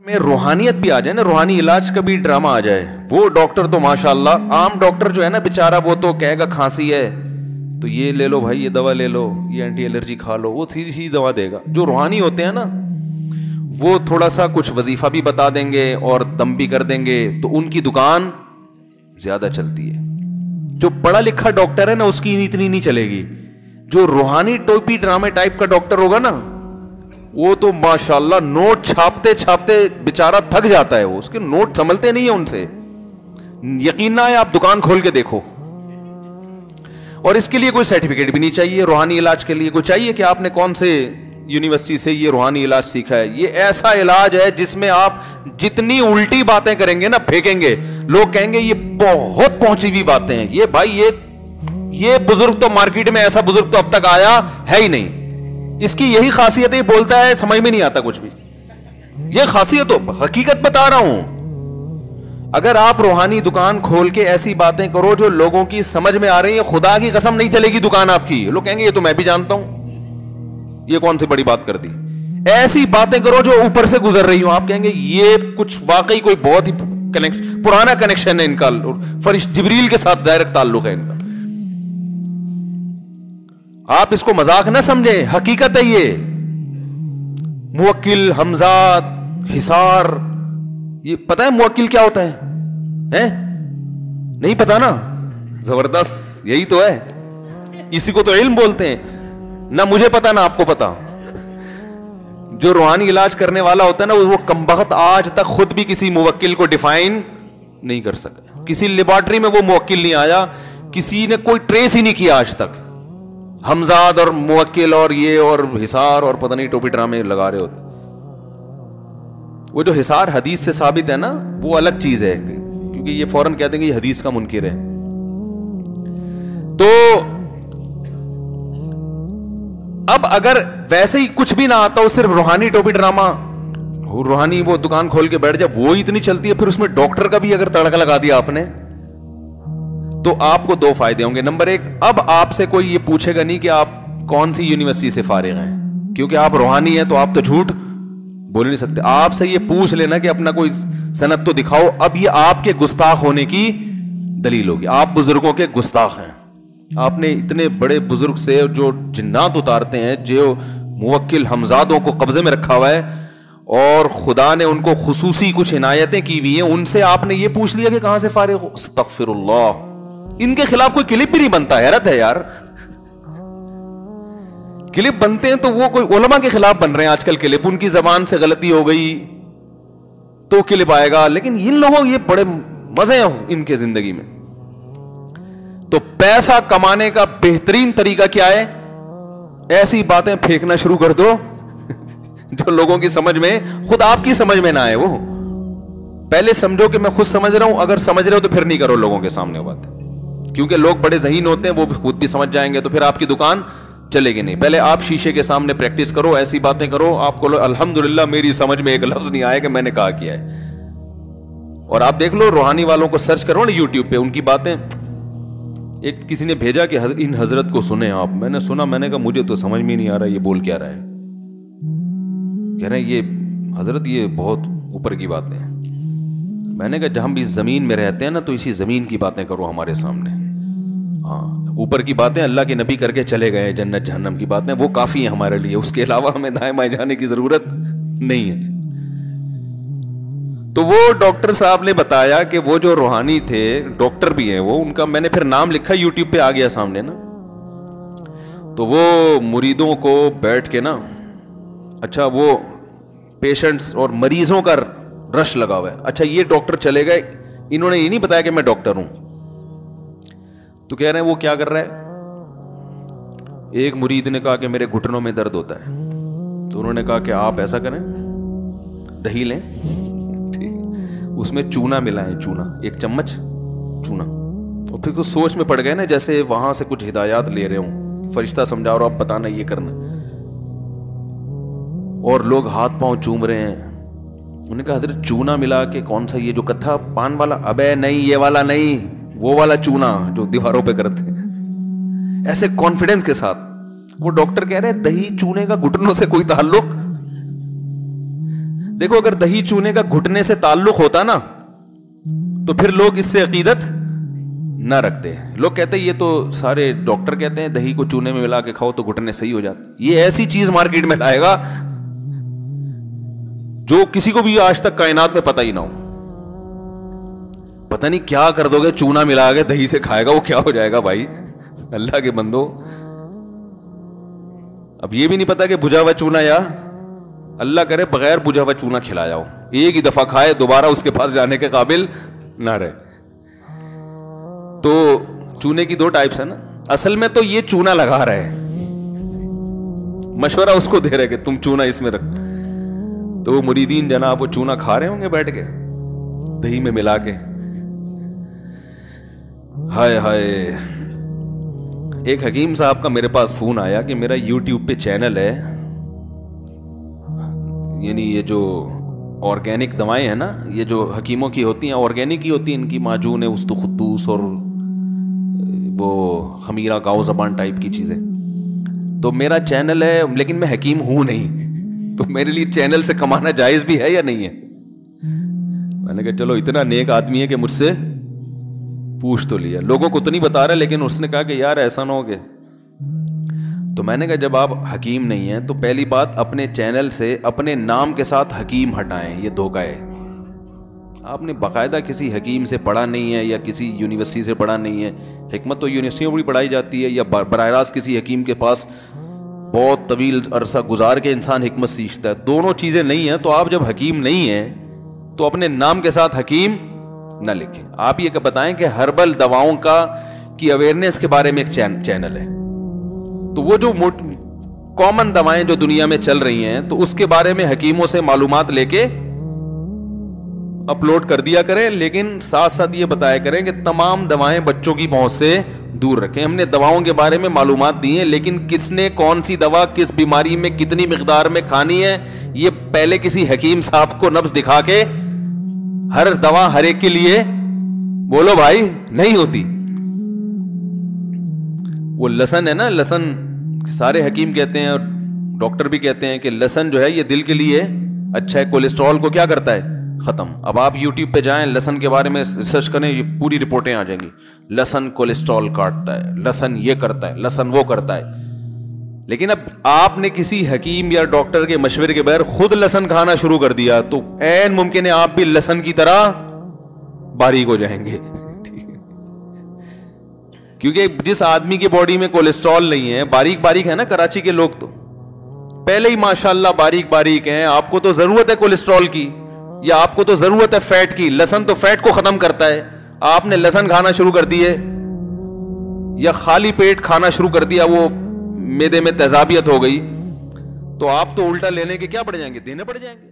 میں روحانیت بھی آ جائے نا, روحانی علاج کا بھی ڈرامہ آ جائے, وہ ڈاکٹر تو ماشاءاللہ, عام ڈاکٹر جو ہے نا بیچارہ وہ تو کہے گا کھانسی ہے تو یہ لے لو بھائی, یہ دوا لے لو, یہ اینٹی الرجی کھا لو, وہ سیدھی سیدھی دوا دے گا. جو روحانی ہوتے ہیں نا وہ تھوڑا سا کچھ وظیفہ بھی بتا دیں گے اور دم بھی کر دیں گے, تو ان کی دکان زیادہ چلتی ہے. جو پڑھا لکھا ڈاکٹر ہے نا اس کی اتنی نہیں چلے گی. جو روحانی ٹوپی ڈرامے ٹائپ کا ڈاکٹر ہوگا نا وہ تو ماشاءاللہ نوٹ چھاپتے چھاپتے بیچارہ تھک جاتا ہے, وہ اس کے نوٹ سنبھلتے نہیں ہیں ان سے. یقین نہ ہے, آپ دکان کھول کے دیکھو. اور اس کے لیے کوئی سرٹیفکیٹ بھی نہیں چاہیے. روحانی علاج کے لیے کوئی چاہیے کہ آپ نے کون سے یونیورسٹی سے یہ روحانی علاج سیکھا ہے؟ یہ ایسا علاج ہے جس میں آپ جتنی الٹی باتیں کریں گے نا پھینکیں گے, لوگ کہیں گے یہ بہت پہنچی ہوئی باتیں ہیں. یہ بھائی یہ بزرگ تو مارکیٹ میں ایسا بزرگ تو اب تک آیا ہے ہی نہیں. اس کی یہی خاصیت ہے, بولتا ہے سمجھ میں نہیں آتا کچھ بھی. یہ خاصیت, حقیقت بتا رہا ہوں. اگر آپ روحانی دکان کھول کے ایسی باتیں کرو جو لوگوں کی سمجھ میں آ رہی ہیں, خدا کی قسم نہیں چلے گی دکان آپ کی. لوگ کہیں گے یہ تو میں بھی جانتا ہوں, یہ کون سی بڑی بات کر دی. ایسی باتیں کرو جو اوپر سے گزر رہی ہوں, آپ کہیں گے یہ کچھ واقعی کوئی بہت ہی پرانا کنیکشن ہے ان کا, فرشتہ جبریل کے ساتھ ڈائریکٹ تعلق ہے ان کا. آپ اس کو مذاق نہ سمجھیں, حقیقت ہے. یہ موکل, حمزات, حصار, یہ پتہ ہے موکل کیا ہوتا ہے؟ نہیں پتا نا, زبردست, یہی تو ہے. اسی کو تو علم بولتے ہیں. نہ مجھے پتا نہ آپ کو پتا. جو روحانی علاج کرنے والا ہوتا ہے نا وہ کمبخت آج تک خود بھی کسی موکل کو ڈیفائن نہیں کر سکا. کسی لیبارٹری میں وہ موکل نہیں آیا, کسی نے کوئی ٹریس ہی نہیں کیا آج تک. حمزاد اور موکل اور یہ اور حصار اور پتہ نہیں ٹوپی ڈرامے لگا رہے ہوتے. وہ جو حصار حدیث سے ثابت ہے نا وہ الگ چیز ہے, کیونکہ یہ فوراً کہتے ہیں کہ یہ حدیث کا منکر ہے. تو اب اگر ویسے ہی کچھ بھی نہ آتا ہو, صرف روحانی ٹوپی ڈرامہ, روحانی وہ دکان کھول کے بیٹھ جائے, وہ اتنی چلتی ہے, پھر اس میں ڈاکٹر کا بھی اگر تڑکا لگا دیا آپ نے, تو آپ کو دو فائدے ہوں گے. نمبر ایک, اب آپ سے کوئی یہ پوچھے گا نہیں کہ آپ کون سی یونیورسٹی سے فارغ ہیں, کیونکہ آپ روحانی ہیں تو آپ تو جھوٹ بول نہیں سکتے. آپ سے یہ پوچھ لینا کہ اپنا کوئی سند تو دکھاؤ, اب یہ آپ کے گستاخ ہونے کی دلیل ہوگی. آپ بزرگوں کے گستاخ ہیں. آپ نے اتنے بڑے بزرگ سے جو جنات اتارتے ہیں, جو موکل حمزادوں کو قبضے میں رکھا ہوا ہے اور خدا نے ان کو خصوصی کچھ عنایتیں کی ہوئی ہیں, ان سے آپ نے یہ پوچھ لیا کہ کہاں سے فارغ ہو. استغفر اللہ. ان کے خلاف کوئی کلپ بھی نہیں بنتا. حیرت ہے یار, کلپ بنتے ہیں تو وہ کوئی علماء کے خلاف بن رہے ہیں آج کل کلپ. ان کی زبان سے غلطی ہو گئی تو کلپ آئے گا, لیکن ان لوگوں یہ بڑے مزے ہیں ان کے زندگی میں. تو پیسہ کمانے کا بہترین طریقہ کیا ہے؟ ایسی باتیں پھینکنا شروع کر دو جو لوگوں کی سمجھ میں, خود آپ کی سمجھ میں نہ آئے. وہ پہلے سمجھو کہ میں خود سمجھ رہا ہوں, اگر سمجھ رہے ہو تو پھر نہیں کرو لوگوں کے سامنے بات, کیونکہ لوگ بڑے ذہین ہوتے ہیں, وہ بھی خود بھی سمجھ جائیں گے تو پھر آپ کی دکان چلے گی نہیں. پہلے آپ شیشے کے سامنے پریکٹس کرو, ایسی باتیں کرو, آپ کو الحمدللہ میری سمجھ میں ایک لفظ نہیں آیا کہ میں نے کہا کیا ہے. اور آپ دیکھ لو روحانی والوں کو سرچ کرو نا یوٹیوب پہ, ان کی باتیں. ایک کسی نے بھیجا کہ ان حضرت کو سنیں آپ. میں نے سنا, میں نے کہا مجھے تو سمجھ میں نہیں آ رہا یہ بول کیا رہا ہے. کہہ رہے ہیں یہ حضرت یہ بہت اوپر کی باتیں ہیں. میں نے کہا جب ہم اس زمین میں رہتے ہیں نا تو اسی زمین کی باتیں کرو ہمارے سامنے. ہاں, اوپر کی باتیں اللہ کے نبی کر کے چلے گئے, جنت جہنم کی باتیں وہ کافی ہیں ہمارے لیے, اس کے علاوہ ہمیں دائیں بائیں جانے کی ضرورت نہیں ہے. تو وہ ڈاکٹر صاحب نے بتایا کہ وہ جو روحانی تھے, ڈاکٹر بھی ہیں وہ, ان کا میں نے پھر نام لکھا یوٹیوب پہ آ گیا سامنے نا. تو وہ مریدوں کو بیٹھ کے نا, اچھا وہ پیشنٹس اور مریضوں کا رش لگا ہوا ہے. اچھا یہ ڈاکٹر چلے گئے, انہوں نے یہ نہیں بتایا کہ میں ڈاکٹر ہوں. تو کہہ رہے ہیں وہ کیا کر رہا ہے. ایک مرید نے کہا کہ میرے گھٹنوں میں درد ہوتا ہے. تو انہوں نے کہا کہ آپ ایسا کریں, دہی لیں, اس میں چونا ملائیں, چونا 1 چمچ چونا. اور پھر کچھ سوچ میں پڑ گئے نا, جیسے وہاں سے کچھ ہدایات لے رہے ہوں, فرشتہ سمجھا رہا ہو, اب بتانا یہ کرنا. اور لوگ ہاتھ پاؤں چوم رہے ہیں. انہوں نے کہا حضرت چونا ملا کے کون سا, یہ جو کتھا پان والا؟ ابے نہیں, یہ والا نہیں, وہ والا چونا جو دیواروں پہ کرتے ہیں. ایسے کانفیڈنس کے ساتھ. وہ ڈاکٹر کہہ رہے دہی چونے کا گھٹنوں سے کوئی تعلق دیکھو اگر دہی چونے کا گھٹنے سے تعلق ہوتا نا تو پھر لوگ اس سے عقیدت نہ رکھتے. لوگ کہتے ہیں یہ تو سارے ڈاکٹر کہتے ہیں دہی کو چونے میں ملا کے کھاؤ تو گھٹنے صحیح ہو جاتے. یہ ایسی چیز مارکیٹ میں لائے گا جو کسی کو بھی آج تک کائنات میں پتہ ہی نہ ہو. پتہ نہیں کیا کر دو گے, چونا ملا کے دہی سے کھائے گا, وہ کیا ہو جائے گا بھائی اللہ کے بندو. اب یہ بھی نہیں پتا کہ بجھا ہوا چونا, یا اللہ کرے بغیر بجھا ہوا چونا کھلایا ہو, ایک ہی دفعہ کھائے دوبارہ اس کے پاس جانے کے قابل نہ رہے. تو چونے کی 2 ٹائپس ہیں نا. اصل میں تو یہ چونا لگا رہے, مشورہ اس کو دے رہے کہ تم چونا اس میں رکھ. تو وہ مریدین جناب وہ چونا کھا رہے ہوں گے بیٹھ کے دہی میں ملا کے. ہائے ہائے. ایک حکیم صاحب کا میرے پاس فون آیا کہ میرا یوٹیوب پہ چینل ہے, یعنی یہ جو آرگینک دوائیں ہیں نا, یہ جو حکیموں کی ہوتی ہیں آرگینک ہی ہوتی ہیں, ان کی معجون است خدوس اور وہ خمیرہ گاؤ زبان ٹائپ کی چیزیں. تو میرا چینل ہے لیکن میں حکیم ہوں نہیں, تو میرے لیے چینل سے کمانا جائز بھی ہے یا نہیں ہے؟ میں نے کہا چلو اتنا نیک آدمی ہے کہ مجھ سے پوچھ تو لیا. لوگوں کو تو نہیں بتا رہا, لیکن اس نے کہا کہ یار ایسا نہ ہو کہ. تو میں نے کہا جب آپ حکیم نہیں ہیں تو پہلی بات اپنے چینل سے اپنے نام کے ساتھ حکیم ہٹائیں, یہ دھوکہ ہے. آپ نے باقاعدہ کسی حکیم سے پڑھا نہیں ہے یا کسی یونیورسٹی سے پڑھا نہیں ہے. حکمت تو یونیورسٹیوں میں بھی پڑھائی جاتی ہے, یا براہ راست کسی حکیم کے پاس بہت طویل عرصہ گزار کے انسان حکمت سیکھتا ہے. دونوں چیزیں نہیں ہیں. تو آپ جب حکیم نہیں ہیں تو اپنے نام کے ساتھ حکیم نہ لکھیں. آپ یہ بتائیں کہ ہربل دواؤں کی اویئرنیس کے بارے میں ایک چینل ہے, تو وہ جو کامن دوائیں جو دنیا میں چل رہی ہیں تو اس کے بارے میں حکیموں سے معلومات لے کے اپلوڈ کر دیا کریں, لیکن ساتھ ساتھ یہ بتایا کریں کہ تمام دوائیں بچوں کی پہنچ سے دور رکھیں. ہم نے دواؤں کے بارے میں معلومات دی ہیں, لیکن کس نے کون سی دوا کس بیماری میں کتنی مقدار میں کھانی ہے یہ پہلے کسی حکیم صاحب کو نبض دکھا کے ہر دوا ہر ایک کے لیے بولو بھائی نہیں ہوتی. وہ لسن ہے نا, لسن سارے حکیم کہتے ہیں اور ڈاکٹر بھی کہتے ہیں کہ لسن جو ہے یہ دل کے لیے اچھا ہے, کولیسٹرول کو کیا کرتا ہے ختم. اب آپ یوٹیوب پہ جائیں لسن کے بارے میں ریسرچ کریں, یہ پوری رپورٹیں آ جائیں گی. لسن کولیسٹرول کاٹتا ہے, لسن یہ کرتا ہے, لسن وہ کرتا ہے. لیکن اب آپ نے کسی حکیم یا ڈاکٹر کے مشورے کے بغیر خود لسن کھانا شروع کر دیا تو عین ممکن ہے آپ بھی لسن کی طرح باریک ہو جائیں گے. کیونکہ جس آدمی کی باڈی میں کولیسٹرول نہیں ہے, باریک باریک ہے نا, کراچی کے لوگ تو پہلے ہی ماشاءاللہ باریک باریک ہیں. آپ کو تو ضرورت ہے کولیسٹرول کی, یا آپ کو تو ضرورت ہے فیٹ کی. لسن تو فیٹ کو ختم کرتا ہے. آپ نے لسن کھانا شروع کر دیے یا خالی پیٹ کھانا شروع کر دیا, وہ معدے میں تیزابیت ہو گئی, تو آپ تو الٹا لینے کے کیا پڑ جائیں گے, دینے پڑ جائیں گے.